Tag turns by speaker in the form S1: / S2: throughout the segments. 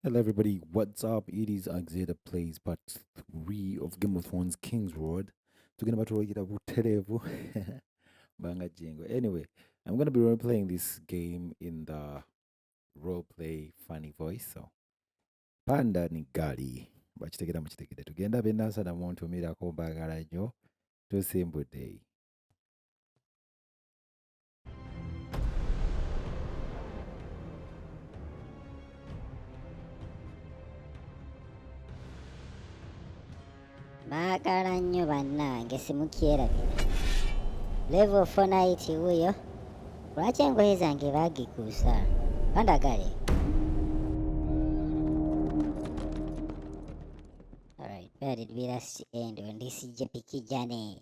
S1: Hello, everybody. What's up? It is Axeda Plays Part 3 of Game of Thrones Kingsroad. Talking about Terevo. Banga Jingo. Anyway, I'm going to be role playing this game in the role play funny voice. So, Panda ni gali. Bachitekera muchitekere. Tugenda benasa na muntu mira ko bagala nnyo. Tusimbu day.
S2: Baagala nnyo bannange simukyerabira. Level 490 wuuyo. Lwaki engoye zange baagikuusa? Bandagale. Alright, where did we last end on this JPK journey?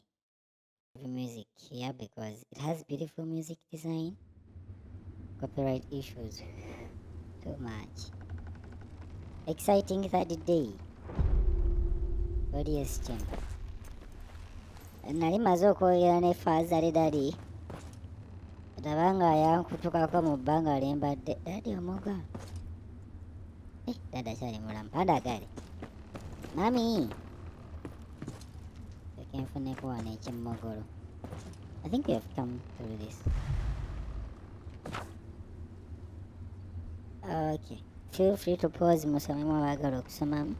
S2: Music here because it has beautiful music design. Copyright issues. Too much. Exciting third day. Audience chamber. Nali maze okwogera ne Fazale Daddy. Tabanga yankutukako mu bbanga lyembadde. Daddy omuga. Dada kyali mulamu. Bandagale. Mami. Kenfuneko wano ekyemmogolo. I think we have come through this. Okay. Feel free to pause musomemu abaagala okusomamu.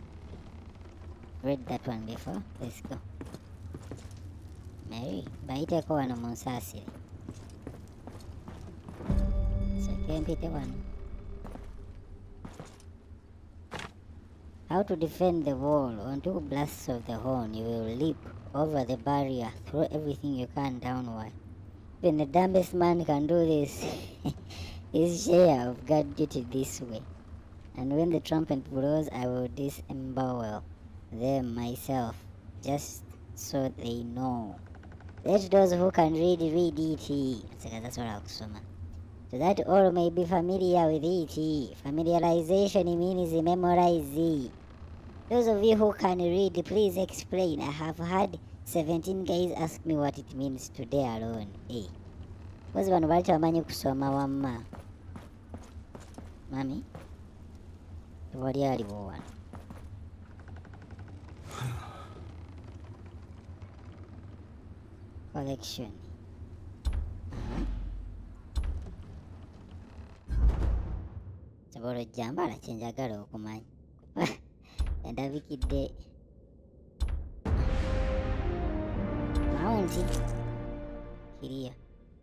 S2: Read that one before. Let's go. Mary, bayiteko wano mu nsaasire. Sooke mpite wano. How to defend the wall. On 2 blasts of the horn, you will leap over the barrier, throw everything you can downward. Even the dumbest man can do this. His share of guard duty this way. And when the trumpet blows, I will disembowel them myself, just so they know. Let those who can read it. That's what I'll kusoma. So that all may be familiar with it. Familiarization means memorize. Those of you who can read, please explain. I have had 17 guys ask me what it means today alone. Hey. What's one word amanyi kusoma wamma? Mami? Wali aliwo wano. Collection. Sobola ojjambala kyenjagala okumanya. Ndabikidde. Mounty. Kiriya.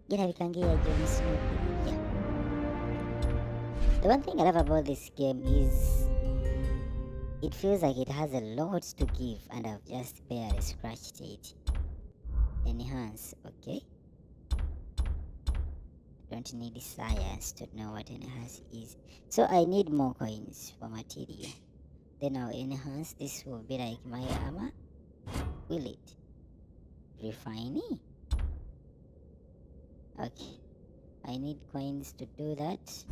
S2: Girabika ng'eya Jon Snow kiriya. The one thing I love about this game is it feels like it has a lot to give and I've just barely scratched it. Enhance, okay? I don't need science to know what enhance is. So I need more coins for material. Then I'll enhance. This will be like my armor. Will it? Refining? Okay. I need coins to do that.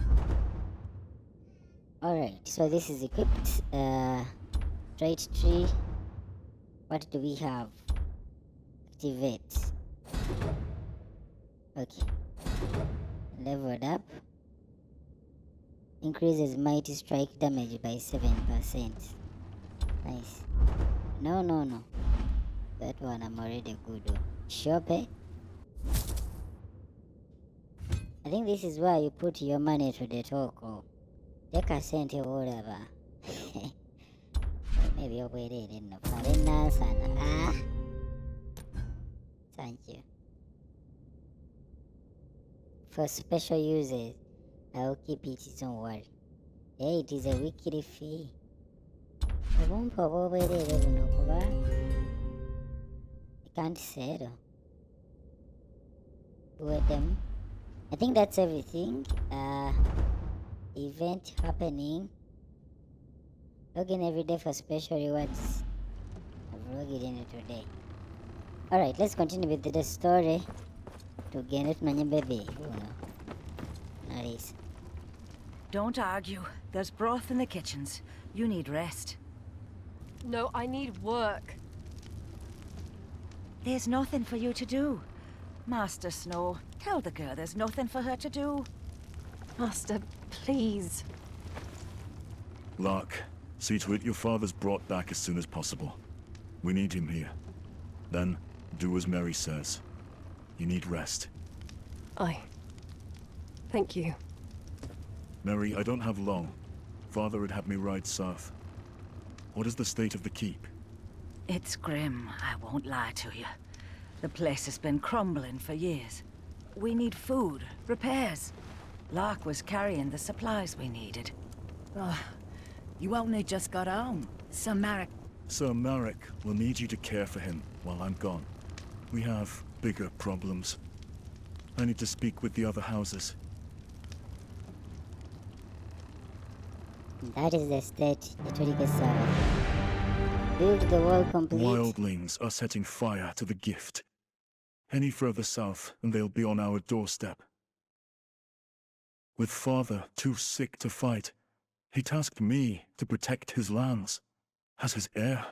S2: Alright, so this is equipped. Trait tree. What do we have? Activate. Okay. Leveled up. Increases mighty strike damage by 7%. Nice. No. That one I'm already good. Shop. I think this is where you put your money to the toko. Take a cent or whatever. Maybe I'll wait it in the Ah. Thank you. For special uses, I'll keep it, don't worry. Hey, it is a weekly fee. I can't settle. With them. I think that's everything. Event happening. Login every day for special rewards. I've logged in it today. Alright, let's continue with the story. To get it, my baby. Nice.
S3: Don't argue. There's broth in the kitchens. You need rest.
S4: No, I need work.
S3: There's nothing for you to do. Master Snow, tell the girl there's nothing for her to do.
S4: Master, please.
S5: Lark, see to it your father's brought back as soon as possible. We need him here. Then, do as Mary says. You need rest.
S4: Aye. Thank you.
S5: Mary, I don't have long. Father had had me ride south. What is the state of the keep?
S3: It's grim, I won't lie to you. The place has been crumbling for years. We need food, repairs. Lark was carrying the supplies we needed.
S6: Oh, you only just got home. Sir Marek.
S5: Sir Marek will need you to care for him while I'm gone. We have bigger problems. I need to speak with the other houses.
S2: That is the state it will get served. Build the wall complete.
S5: Wildlings are setting fire to the gift. Any further south, and they'll be on our doorstep. With father too sick to fight, he tasked me to protect his lands, as his heir.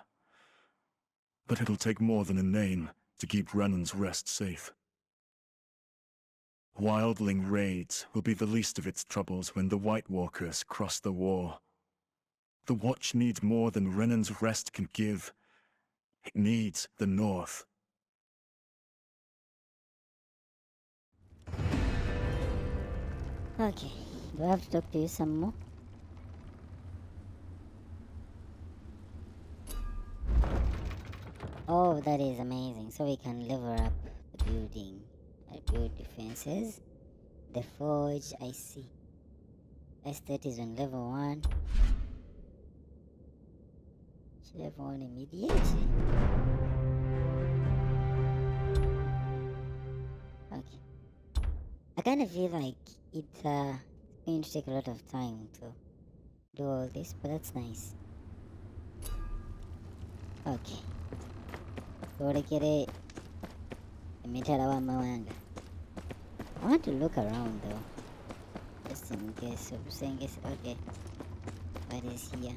S5: But it'll take more than a name to keep Brennan's Rest safe. Wildling raids will be the least of its troubles when the White Walkers cross the war. The Watch needs more than Brennan's Rest can give. It needs the North.
S2: Okay, do I have to talk to you some more? Oh, that is amazing. So we can level up the building. I build defenses. The forge, I see. Estate is on level 1. Level 1 immediately. Okay. I kind of feel like it's going to take a lot of time to do all this, but that's nice. Okay. Torekere emitala wa mawanga. I want to look around though, just in case of saying it's okay. What is here?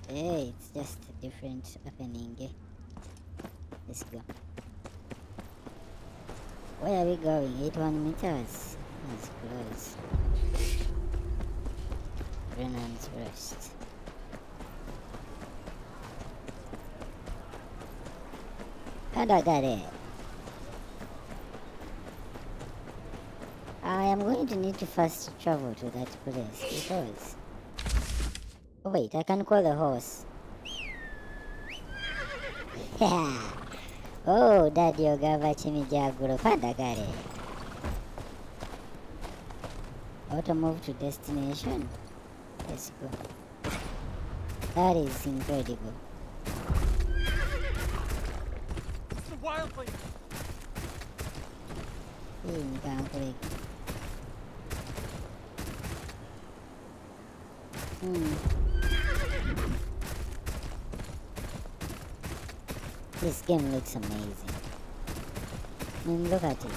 S2: Hey, it's just a different happening. Let's go. Where are we going? 81 meters. That's close. Brennan's Rest. And I got it. I am going to need to fast travel to that place because... Oh wait, I can call the horse. Oh, Daddy Ogava Chimijaguro Pandagare. Auto move to destination. Let's go. That is incredible.
S6: It's the wildling.
S2: You can't break. This game looks amazing. I mean, look at it.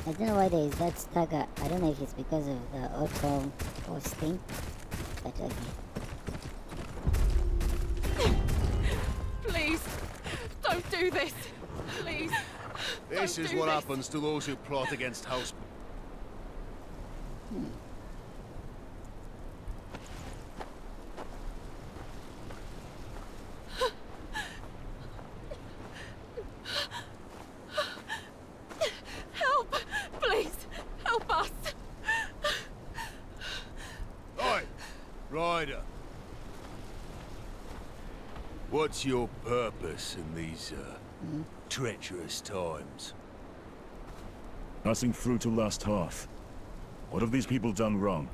S2: I don't know why there is that stagger. I don't know if it's because of the auto posting, but okay.
S4: Please, don't do this. Please.
S7: This is what happens to those who plot against house.
S4: Help! Please, help us.
S7: Oi, Ryder. What's your purpose in these, treacherous times?
S5: Passing through to Last Hearth. What have these people done wrong?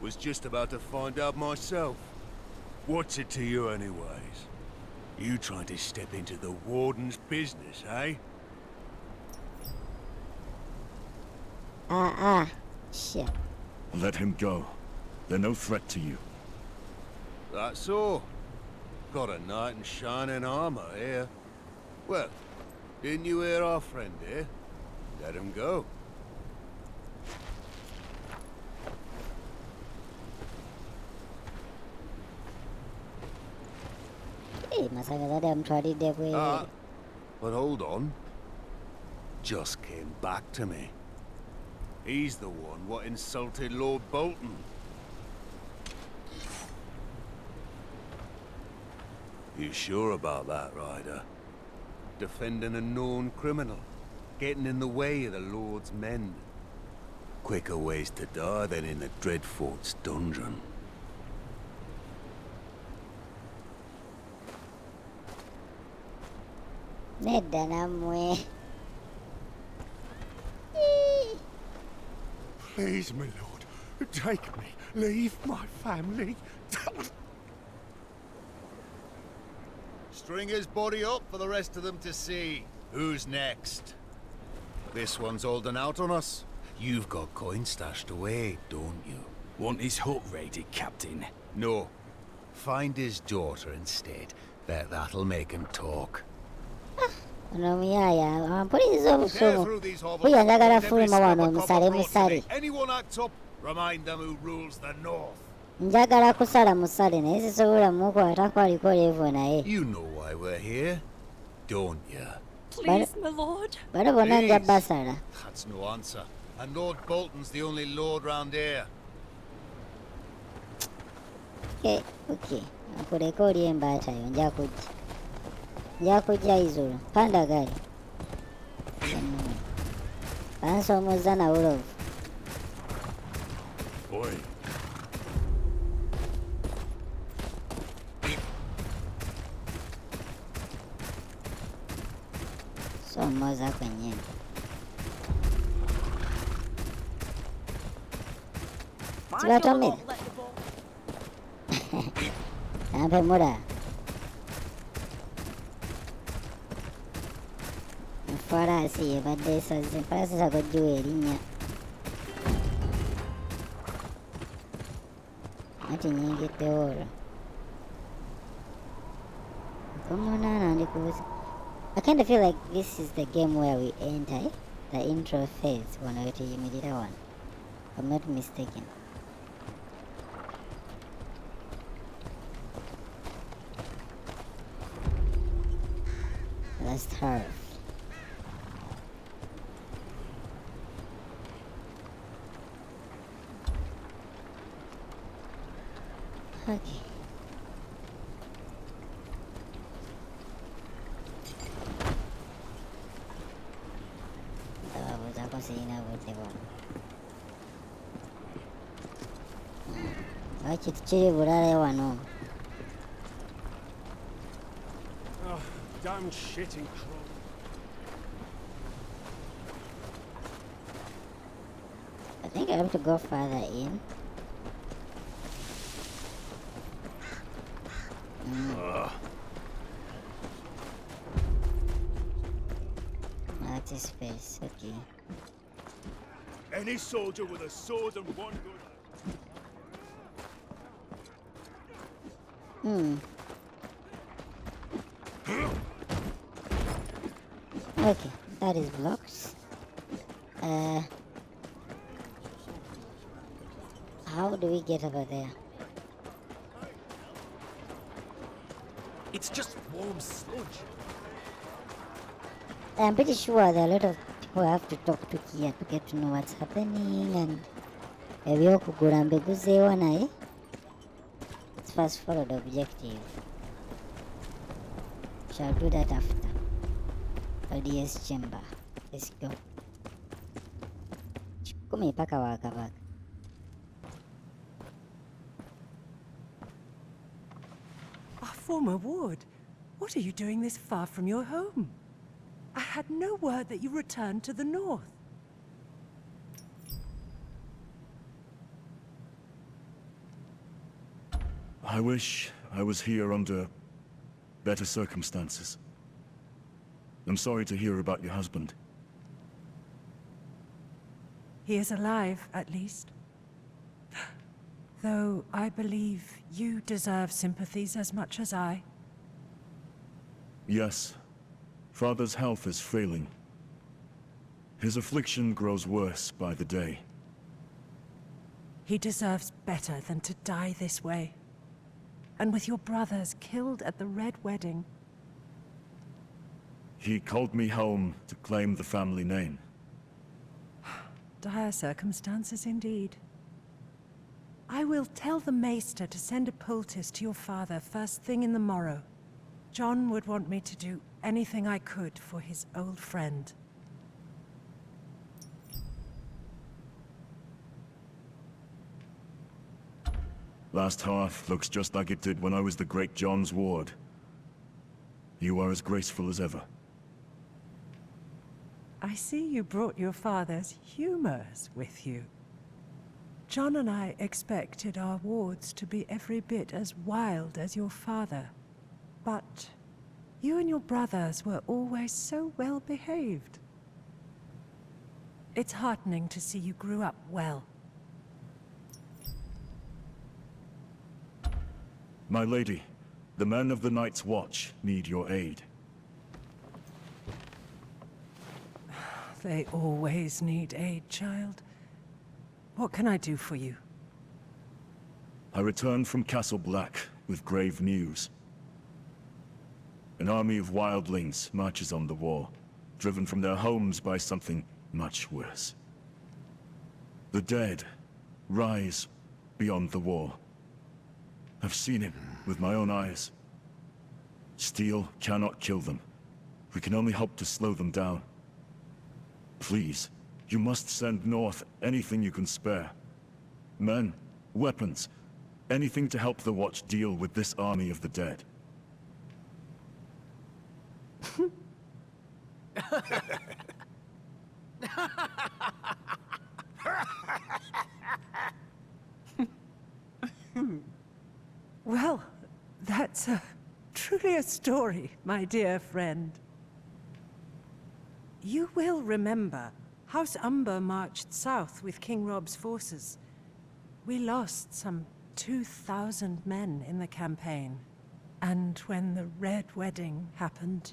S7: Was just about to find out myself. What's it to you anyways? You trying to step into the warden's business, eh?
S2: Shit.
S5: Let him go. They're no threat to you.
S7: That's all. Got a knight in shining armor here. Well, didn't you hear our friend here? Let him go.
S2: Hey, masaga I'm trying to way.
S7: But hold on. Just came back to me. He's the one what insulted Lord Bolton. You sure about that, Ryder? Defending a known criminal, getting in the way of the Lord's men. Quicker ways to die than in the Dreadfort's dungeon.
S2: Nedda nammwe.
S7: Please, my lord, take me. Leave my family. String his body up for the rest of them to see. Who's next? This one's holding out on us. You've got coin stashed away, don't you?
S8: Want his hut raided, Captain?
S7: No. Find his daughter instead. That'll make him talk.
S2: Ono muyaya ampuliriza
S7: Tear
S2: obusumu
S7: through these hovels.
S2: huyo njagala
S7: Every
S2: fuluma
S7: scrap
S2: wano
S7: of
S2: musale
S7: copper brought
S2: musale
S7: today. Anyone act up? Remind them who rules the north.
S2: njagala kusala musale naye sisobola mukwatako aliko levo naye
S7: You know why we're here, don't you?
S4: Please, my lord.
S2: bano bonna nja
S7: Please.
S2: basala
S7: That's no answer. And Lord Bolton's the only lord round here.
S2: okay nkuleka oli embaata yo nja kujja izulu panda gali bansomozza na bulovu
S5: Oi.
S2: somoza kwenyewe sibatomera nampe mula efalaasi yebadde esaze efalaasi sagojjiwa erinnya ati nyingiddewo olwo komunaana ndikubuza I kind of feel like this is the game where we enter the intro phase when we tuyimirira wano if I'm not mistaken. Last Hearth. Okay. Ako sina buti ba. Kiri bulale wano.
S9: Oh, damn shitting crow.
S2: I think I have to go further in. That's his face, okay.
S5: Any soldier with a sword and one good...
S2: Okay, that is blocked. How do we get over there?
S8: It's just warm sludge.
S2: I'm pretty sure there are a lot of people I have to talk to here to get to know what's happening and ebyokugula mbiguzeewa naye. Let's first follow the objective. Shall do that after. LDS chamber. Let's go. Kumi paka wakabaka.
S10: Our former ward, what are you doing this far from your home? I had no word that you returned to the north.
S5: I wish I was here under better circumstances. I'm sorry to hear about your husband.
S10: He is alive, at least. Though I believe you deserve sympathies as much as I.
S5: Yes. Father's health is failing. His affliction grows worse by the day.
S10: He deserves better than to die this way. And with your brothers killed at the Red Wedding.
S5: He called me home to claim the family name.
S10: Dire circumstances indeed. I will tell the maester to send a poultice to your father first thing in the morrow. John would want me to do anything I could for his old friend.
S5: Last Hearth looks just like it did when I was the Great John's ward. You are as graceful as ever.
S10: I see you brought your father's humors with you. John and I expected our wards to be every bit as wild as your father. But you and your brothers were always so well behaved. It's heartening to see you grew up well.
S5: My lady, the men of the Night's Watch need your aid.
S10: They always need aid, child. What can I do for you?
S5: I returned from Castle Black with grave news. An army of wildlings marches on the wall, driven from their homes by something much worse. The dead rise beyond the wall. I've seen him with my own eyes. Steel cannot kill them. We can only hope to slow them down. Please, you must send north anything you can spare. Men, weapons, anything to help the Watch deal with this army of the dead.
S10: Well, that's truly a story, my dear friend. You will remember, House Umber marched south with King Rob's forces. We lost some 2,000 men in the campaign. And when the Red Wedding happened,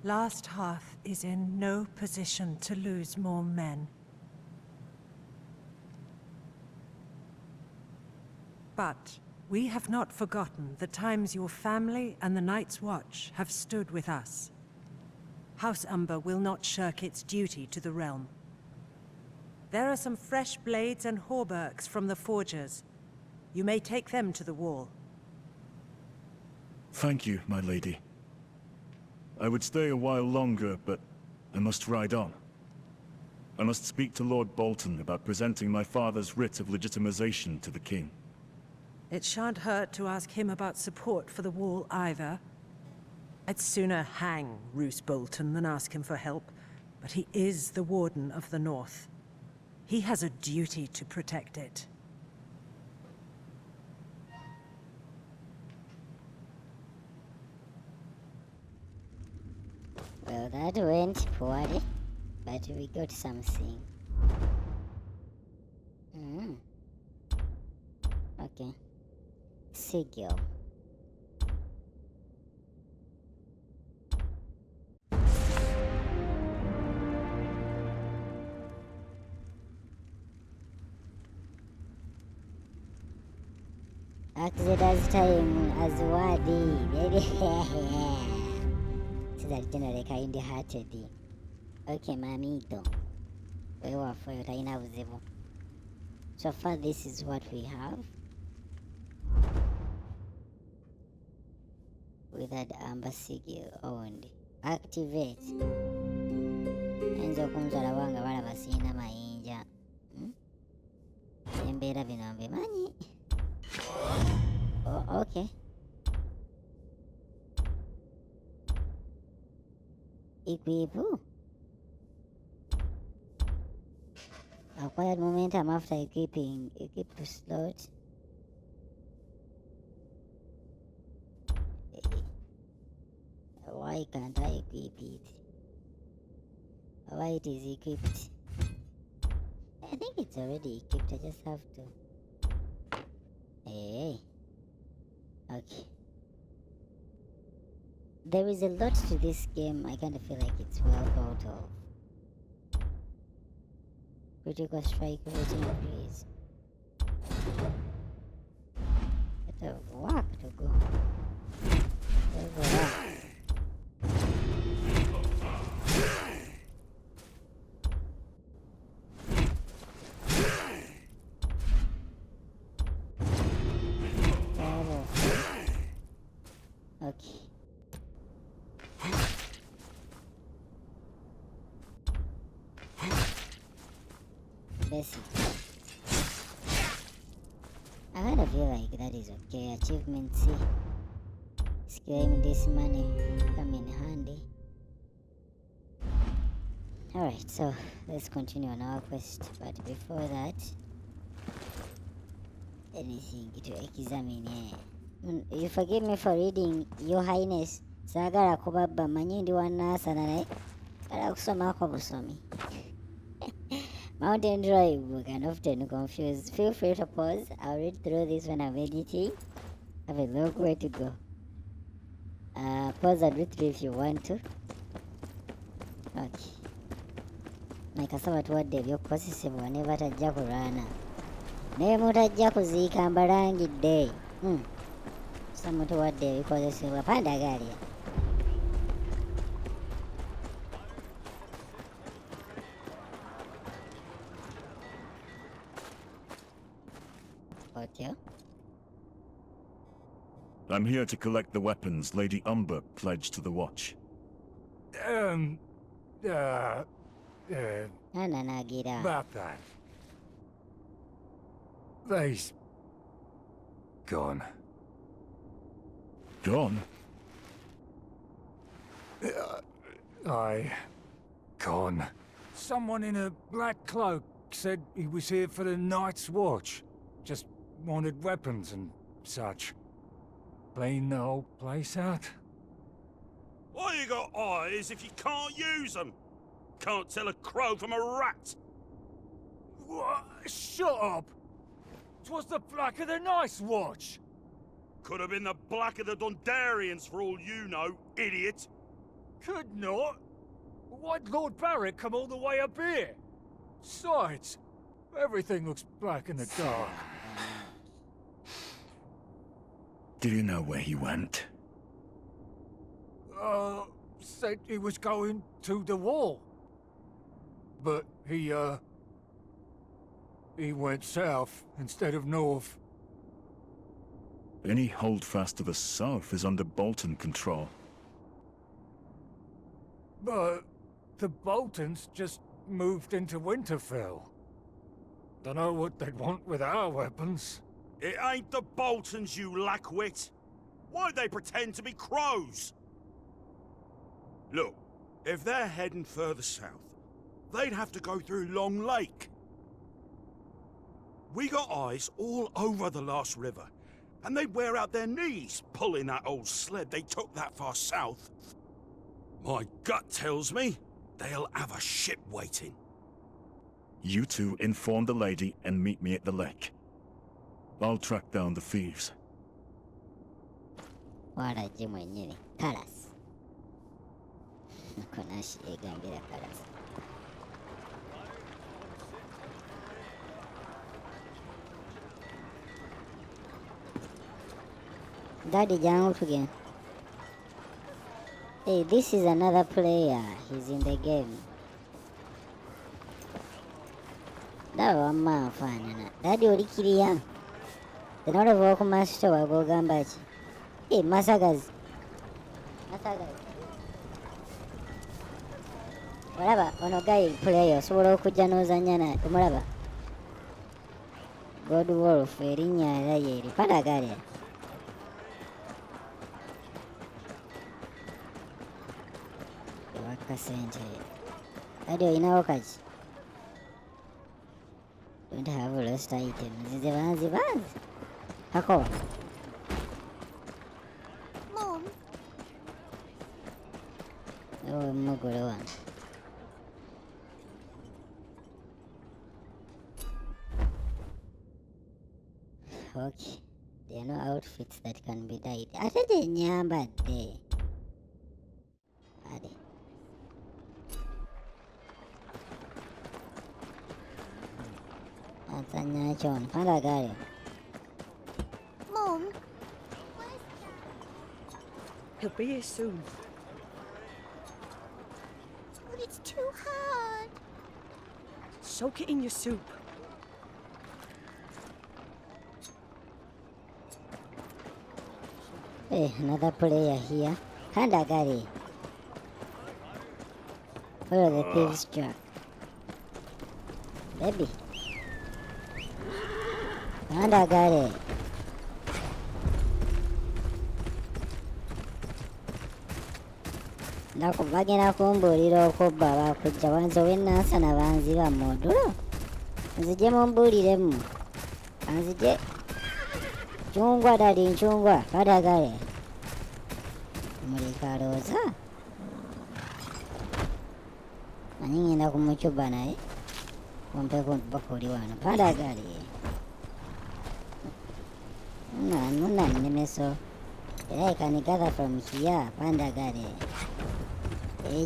S10: Last Hearth is in no position to lose more men. But we have not forgotten the times your family and the Night's Watch have stood with us. House Umber will not shirk its duty to the realm. There are some fresh blades and hauberks from the forgers. You may take them to the wall.
S5: Thank you, my lady. I would stay a while longer, but I must ride on. I must speak to Lord Bolton about presenting my father's writ of legitimization to the king.
S10: It shan't hurt to ask him about support for the wall either. I'd sooner hang Roose Bolton than ask him for help, but he is the Warden of the North. He has a duty to protect it.
S2: Well, that went poorly, but we got something. Okay. Sigil. Access time as wadi. That generally kind hearted. Okay, mamito. We were for your. So far, this is what we have. With that amber sigil owned. Activate. Enzo kunzola wanga wala basina mayinja. Embera binombe mani. Oh, okay. Equip. Acquired momentum after equipping. Equip to slot. Why can't I equip it? Why it is equipped? I think it's already equipped. I just have to. Hey. Okay. There is a lot to this game. I kind of feel like it's well thought of. Critical strike rate increase. Bit of work to go. basic. I kind of feel like that is okay. Achievement C. Claim this money come in handy. Alright, so let's continue on our quest. But before that, anything to examine here. You forgive me for reading, Your Highness. Sagara kubabba manyi ndi wanasana naye kala kusomako busomi. Mountain Drive can often confuse. Feel free to pause. I'll read through this when I'm editing. Have a long way to go. Pause and read through if you want to. Okay. Nakasaba tuwadde ebyokukozesebwa ne batajja kulwana. Naye mutajja kuziika mbalangidde. Sama tuwadde ebikozesebwa pandagalia. Okay.
S5: I'm here to collect the weapons Lady Umber pledged to the Watch.
S2: About
S9: that. They's gone.
S5: Gone?
S9: Gone. Someone in a black cloak said he was here for the Night's Watch. Just wanted weapons and such. Clean the whole place out.
S11: Why you got eyes if you can't use them? Can't tell a crow from a rat.
S9: What? Shut up! 'Twas the Black of the Night's Watch.
S11: Could have been the Black of the Dundarians for all you know, idiot.
S9: Could not. Why'd Lord Barrett come all the way up here? Besides, everything looks black in the dark.
S5: Do you know where he went?
S9: Said he was going to the wall. But he went south instead of north.
S5: Any holdfast to the south is under Bolton control.
S9: But the Boltons just moved into Winterfell. Dunno what they'd want with our weapons.
S11: It ain't the Boltons, you lackwit. Why'd they pretend to be crows? Look, if they're heading further south, they'd have to go through Long Lake. We got eyes all over the last river, and they'd wear out their knees pulling that old sled they took that far south. My gut tells me they'll have a ship waiting.
S5: You two inform the lady and meet me at the lake. I'll track down the thieves.
S2: Waraje mwenyewe Kalas. Nakonashi egambira Kalas. Daddy Jango again. Hey, this is another player. He's in the game. That one man fine. Daddy olikiriya. The not of walk master wa go gambachi. Hey, Masagas. Whatever, ono guy player, osobola okujja n'ozannya naye omulaba. God Wolf erinnya era yeri padagalya. Ewaka sente. Kati olinawo kaki? Don't have lost items. Zibanzi. Ako.
S4: Mom.
S2: Oh, mugole wange. Okay. There are no outfits that can be dyed. Ate tenyambadde. Ade. Atanya chon. Padagalya.
S4: Mom.
S3: He'll be here soon.
S4: But it's too hard.
S3: Soak it in your soup.
S2: Hey, another player here. Padagalya. Follow the thieves track. Baby. Pandagale. Bagenda kumbuulira okubba bakujja wanze ow'ennansana banziba mu ndulo. Nzije mumbuuliremu. Nzije. Chungwa dadi nchungwa. Pandagale. Mulika alowooza. Ani ngenda kumucuba naye. Kumpeeko bakuli wano. Pandagale. Muna nnemeso. Era I can gather from here. Pandagale.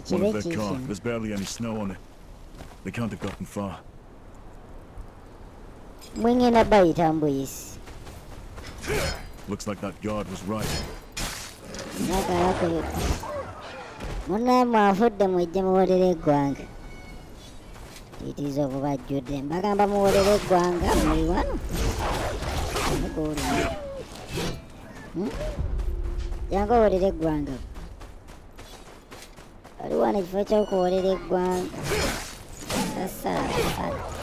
S5: One of their car. There's barely any snow on it. They can't have gotten far.
S2: Mwingine bayita mbuyisi.
S5: Looks like that guard was right.
S2: Munne mwafudde mwijje muwolere eggwanga. Tiitiiza obubajjudde. Mbagamba muwolere eggwanga muli wano. Jangu owolere eggwanga. Waliwo wano ekifo ky'okuwolera eggwanga. Sasala.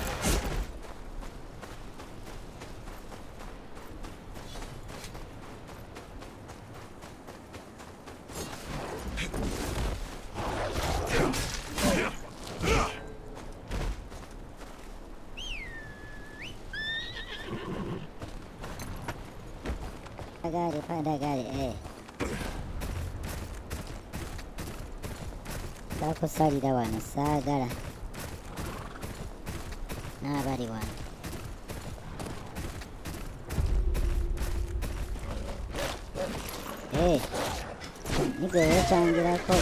S2: Pandagale, eh. Bakusalira wano saagala. N'abali wano. Nigwe weekyangirako.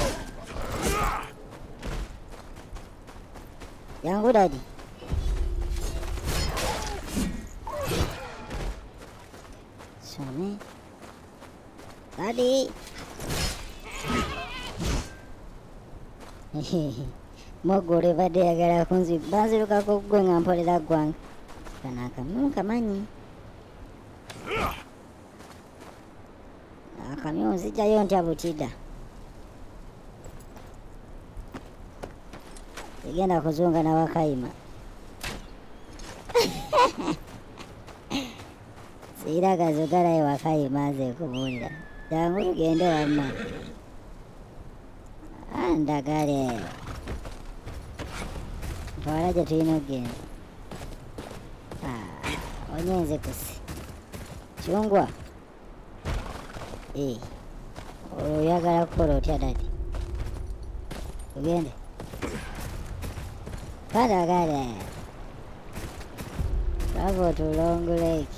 S2: Jangu dadi. Some. Dadi. Mogole badde yagala banzirukako gwe nga mpolera ggwanga. Kano akamyu kamanyi. Akamyu nzijjayo ntya butidda. Egenda kuzunga na Wakayima. Siira gazugalayo Wakayima aze kubuulira. Jangu tugende wamma. Pandagale. Ntwala gye tulina okgenda. Onyenze kusi. Chungwa. Oyagala kukola otya dadi? Tugende. Pandagale. Travel to Long Lake.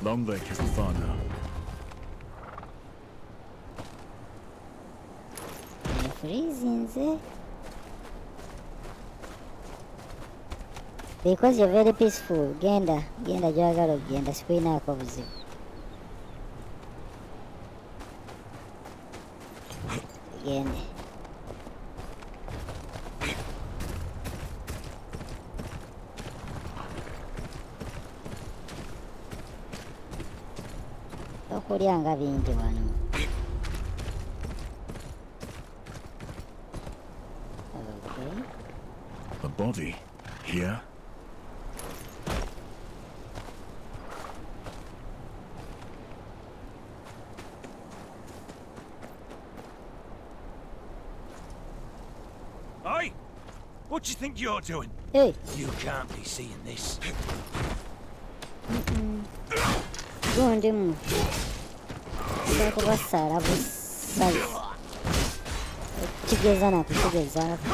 S5: Long Lake isn't far now.
S2: Freezing, because you're very peaceful. Genda jagala ogenda sikwinaako buzibu. Gende. Okulyanga bingi wano. Okay.
S5: A body here?
S11: Hey! What do you think you're doing?
S2: Hey!
S8: You can't be seeing this.
S2: Gundi mu. Bakubasala busazi. Kigeza nakukigezaako.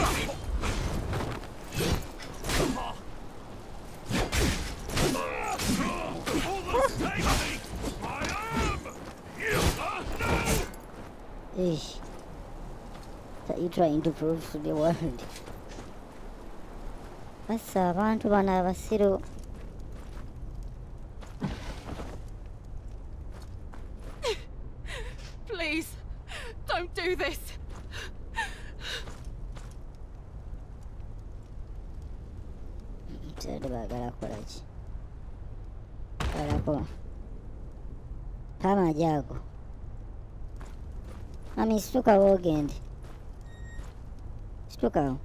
S2: What are you trying to prove to the world? Bassa abantu bano abasiru.
S12: Please, don't do this.
S2: Tadi bagala kukola ki? Balako. Kama jago. Mami, situkawo ogende. Situkawo.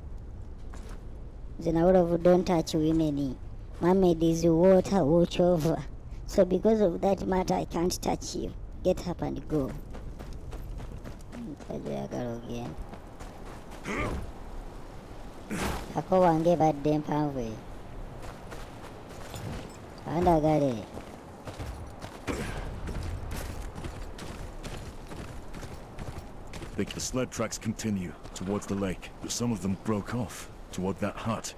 S2: Then out of don't touch women. Mermaid is water, watch over. So because of that matter, I can't touch you. Get up and go. Again. Ako wange badde mpanvu. Andagale.
S5: The sled tracks continue towards the lake, but some of them broke off toward that hut.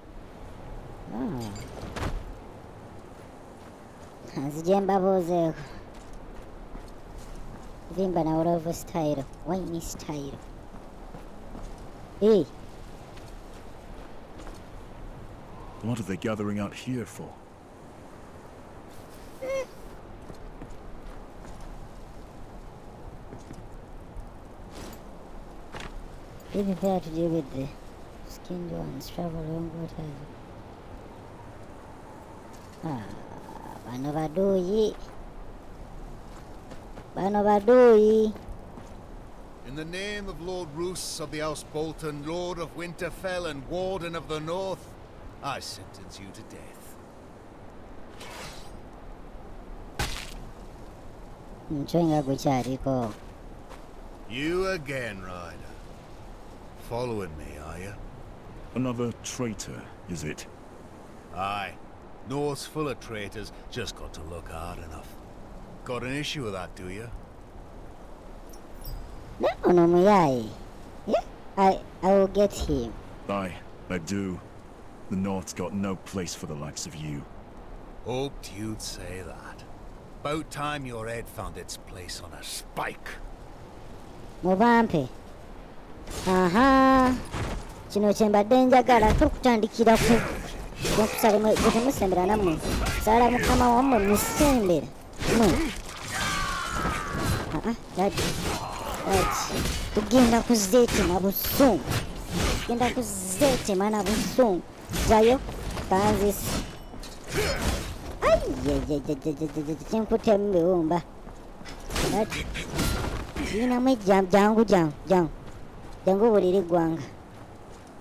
S2: Nzijemba bozeeko. Vimba na whatever style. Wine style. Hey.
S5: What are they gathering out here for?
S2: Be prepared to deal with the skinned ones. Travel along waters. Bano baduyi. Bano baduyi.
S7: In the name of Lord Roos of the House Bolton, Lord of Winterfell and Warden of the North, I sentence you to death.
S2: Mchwenga kuchariko.
S7: You again, Ryder. Following me, are you?
S5: Another traitor, is it?
S7: Aye. North's full of traitors, just got to look hard enough. Got an issue with that, do you?
S2: No, Muyai. Yeah, I will get him.
S5: Aye, I do. The North's got no place for the likes of you.
S7: Hoped you'd say that. About time your head found its place on a spike.
S2: Mubampe. Aha. Kino kyembadde njagala tokutandikira ku okusala gwetemusembera nammwe sala mukama wammwe musembera dadi tugenda kuzeetema busungu tugenda kuzeetema na busungu zayo kanzisi kinkutemu biwumba dadi zirinamu jangu buliri gwanga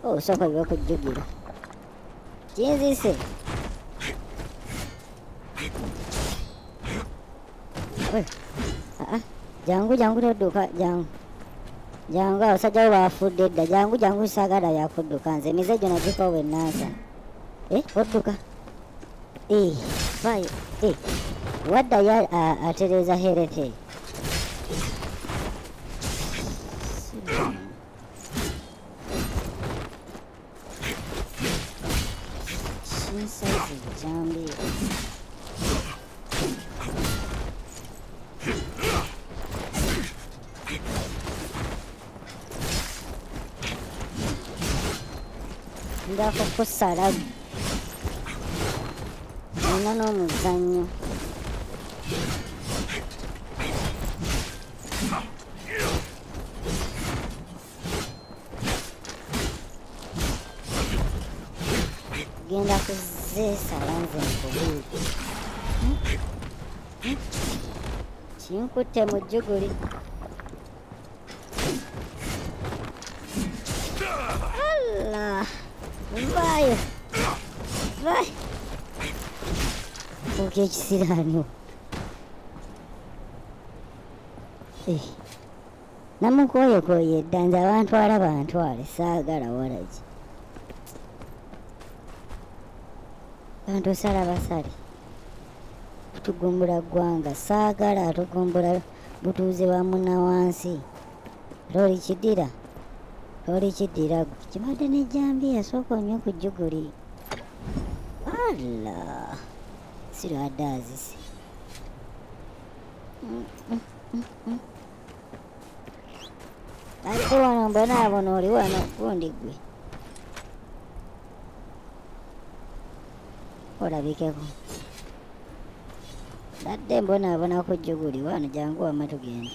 S2: osooka byokujjugira kinzise jangu todduka jangu abasajja bo bafudde edda jangu saagala yakudduka nze emize gyo nagiko bwennaasa odduka fayo waddayo atereeza herete Jambi. Ndako kusala. Nina n'omuzannyo. Genda kuzesala nze nkubuuze. Kinkutte mu jjuguli. Allah! Vaayo! Vaayo! Fuuka ekisiraani. Namukoyekooye edda nze abantwala bantwale saagala walagi. Bantu osala basale. Tugumbula ggwanga saagala atugumbula butuuze bwa munnawansi. Loli kiddira kibadde ne jambiya sooka onywe ku jjuguli. Allah siradde azise. Ate wano mbonaabona oli wano gundi gwe. Olabikeko. Dadde mbonaabona ku jjuguli wano jangu wamma tugende.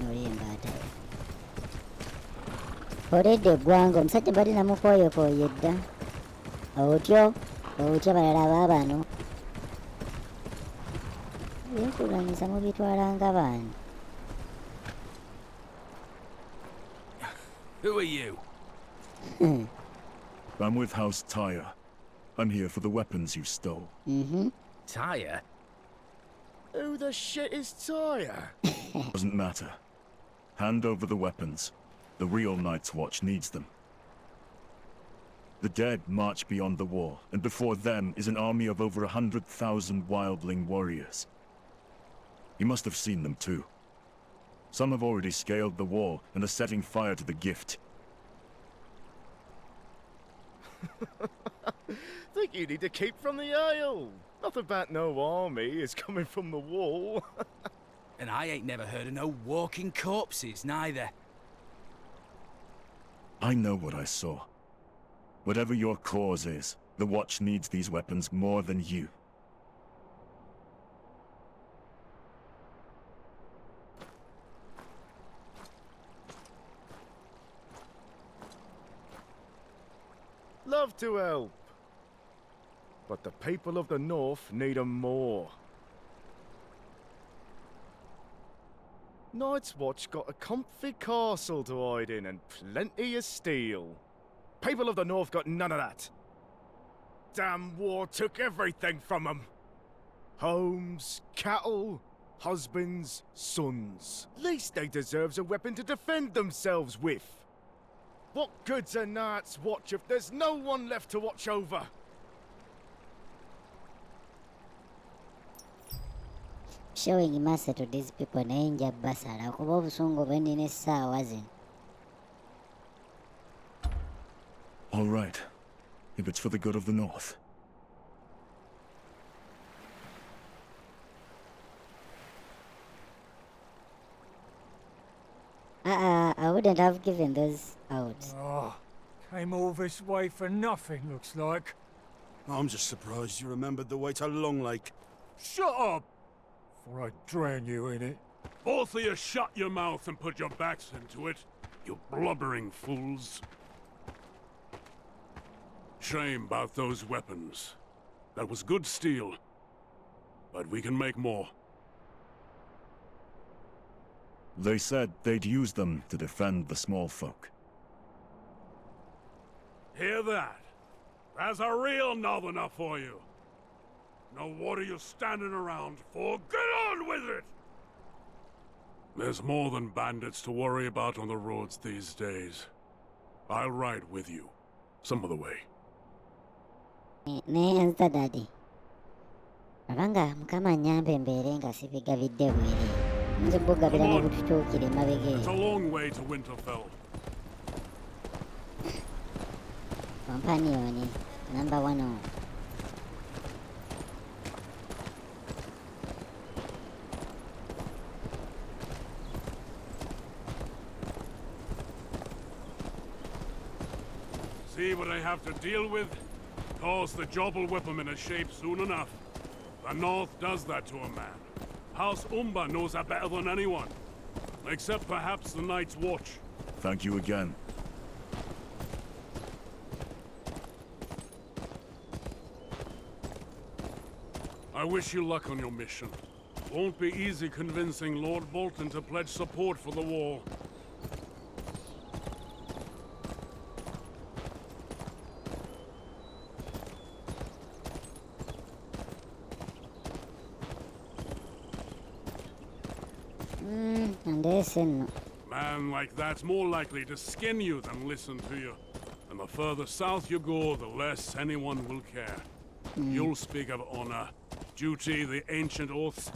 S2: Oli embaata. Oledde eggwanga omusajja balina mukooyokooye dda. Otyo balala baabano. Byenkulwanyisa mubitwalanga bani?
S8: Who are you?
S5: I'm with House Tyre. I'm here for the weapons you stole.
S8: Tyre?
S11: Who the shit is Tyre?
S5: Doesn't matter. Hand over the weapons. The real Night's Watch needs them. The dead march beyond the wall, and before them is an army of over 100,000 wildling warriors. You must have seen them too. Some have already scaled the wall and are setting fire to the gift.
S11: Think you need to keep from the Isle. Not about no army is coming from the wall.
S8: And I ain't never heard of no walking corpses, neither.
S5: I know what I saw. Whatever your cause is, the Watch needs these weapons more than you.
S11: Love to help. But the people of the North need 'em more. Night's Watch got a comfy castle to hide in and plenty of steel. People of the North got none of that. Damn war took everything from them. Homes, cattle, husbands, sons. Least they deserves a weapon to defend themselves with. What good's a Night's Watch if there's no one left to watch over?
S2: Showing mercy to these people naye nja basala kuba obusungu bwennina essaawa zino.
S5: All right. If it's for the good of the North.
S2: I wouldn't have given those out.
S9: Oh, came all this way for nothing, looks like.
S11: I'm just surprised you remembered the way to Long Lake.
S9: Shut up! Before I drown you in it.
S13: Both of you shut your mouth and put your backs into it, you blubbering fools. Shame about those weapons. That was good steel. But we can make more.
S5: They said they'd use them to defend the small folk.
S13: Hear that? That's a real northerner for you. Now what are you standing around for? Get on with it! There's more than bandits to worry about on the roads these days. I'll ride with you. Some of the way.
S2: Neyanza daddy. Abanga mukama nyambe mbeere nga sibigabidde bwere. Nze bugabira ne bututuukire emabega
S13: It's a
S2: eyo.
S13: long way to Winterfell.
S2: Companion number 1.
S13: See what I have to deal with? Of course, the job will whip him into shape soon enough. The North does that to a man. House Umba knows that better than anyone. Except perhaps the Night's Watch.
S5: Thank you again.
S13: I wish you luck on your mission. Won't be easy convincing Lord Bolton to pledge support for the war.
S2: And listen.
S13: Man like that's more likely to skin you than listen to you. And the further south you go, the less anyone will care. You'll speak of honor, duty, the ancient oaths.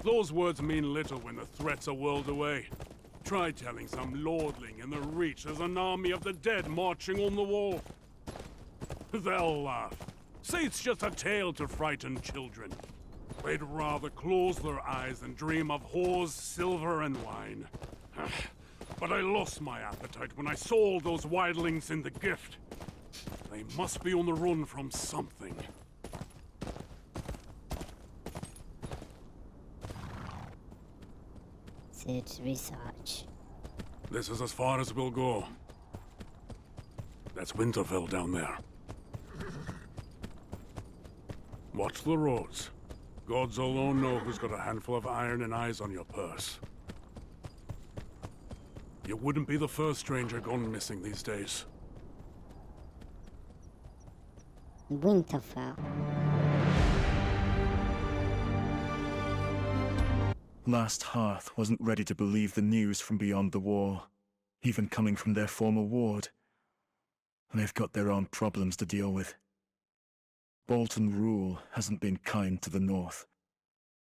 S13: Those words mean little when the threats are whirled away. Try telling some lordling in the Reach there's an army of the dead marching on the wall. They'll laugh. Say it's just a tale to frighten children. They'd rather close their eyes than dream of whores, silver, and wine. But I lost my appetite when I saw all those wildlings in the gift. They must be on the run from something.
S2: It's research.
S13: This is as far as we'll go. That's Winterfell down there. Watch the roads. Gods alone know who's got a handful of iron and eyes on your purse. You wouldn't be the first stranger gone missing these days.
S2: Winterfell.
S5: Last Hearth wasn't ready to believe the news from beyond the wall, even coming from their former ward. They've got their own problems to deal with. Bolton rule hasn't been kind to the north.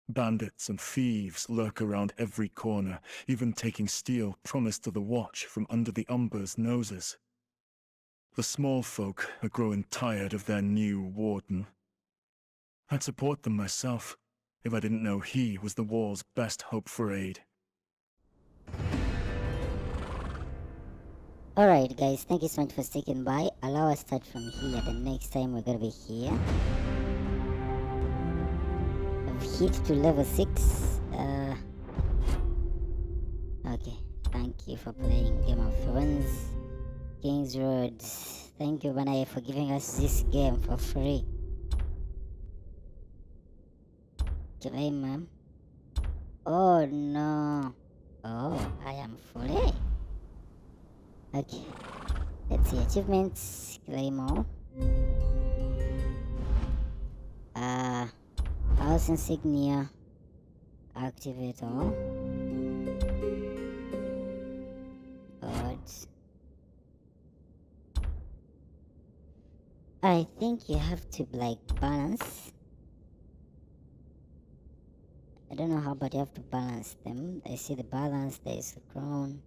S5: Bandits and thieves lurk around every corner, even taking steel promised to the Watch from under the Umber's noses. The small folk are growing tired of their new warden. I'd support them myself, if I didn't know he was the wall's best hope for aid.
S2: Alright guys, thank you so much for sticking by. Allow us start from here. The next time we're gonna be here. I've hit to level 6. Okay, thank you for playing Game of Thrones. Kingsroad. Thank you Banai for giving us this game for free. Claim, ma'am. Oh no. Oh, I am fully. Okay. Let's see. Achievements. Claim all. House insignia. Activate all. Odds. I think you have to like balance. I don't know how, but you have to balance them. I see the balance. There is the crown.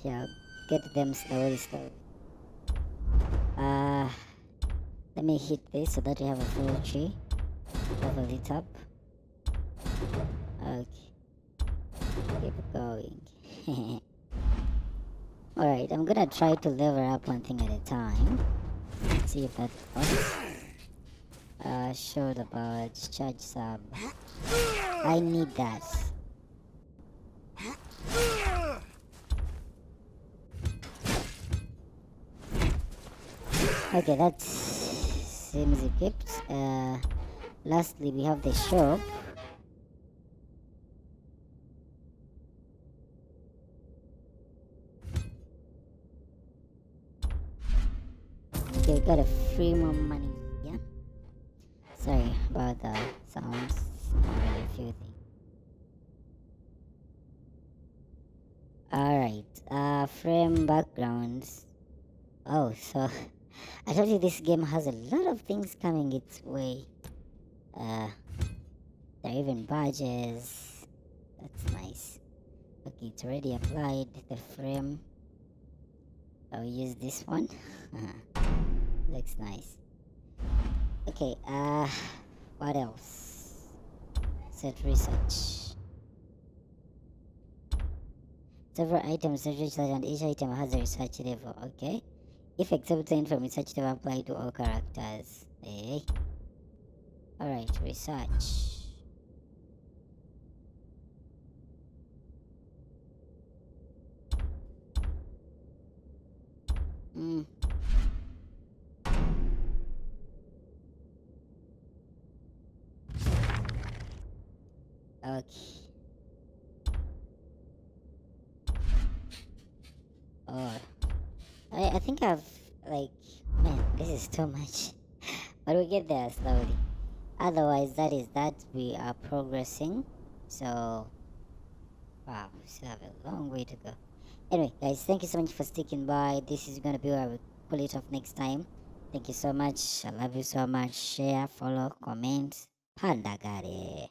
S2: Yeah, get them slowly. Let me hit this so that we have a full tree. Level it up. Okay. Keep going. Alright, I'm gonna try to level up one thing at a time. See if that works. Showed about charge sub. I need that. Okay, that seems equipped. Lastly, we have the shop. Okay, we got a free more money. Yeah. Sorry about the sounds. Already a few things. Alright, frame backgrounds. Oh, so I told you this game has a lot of things coming its way. There are even badges. That's nice. Okay, it's already applied. The frame. I'll use this one. Looks nice. Okay, what else? Set research. Several items are research and each item has a research level, okay? Effects obtained from research level apply to all characters. Hey. Alright, research. Okay. Oh. I think I've, like, man, this is too much. But we get there slowly. Otherwise, that is that. We are progressing. So, wow, we still have a long way to go. Anyway, guys, thank you so much for sticking by. This is gonna be where I will pull it off next time. Thank you so much. I love you so much. Share, follow, comment. Pandagare.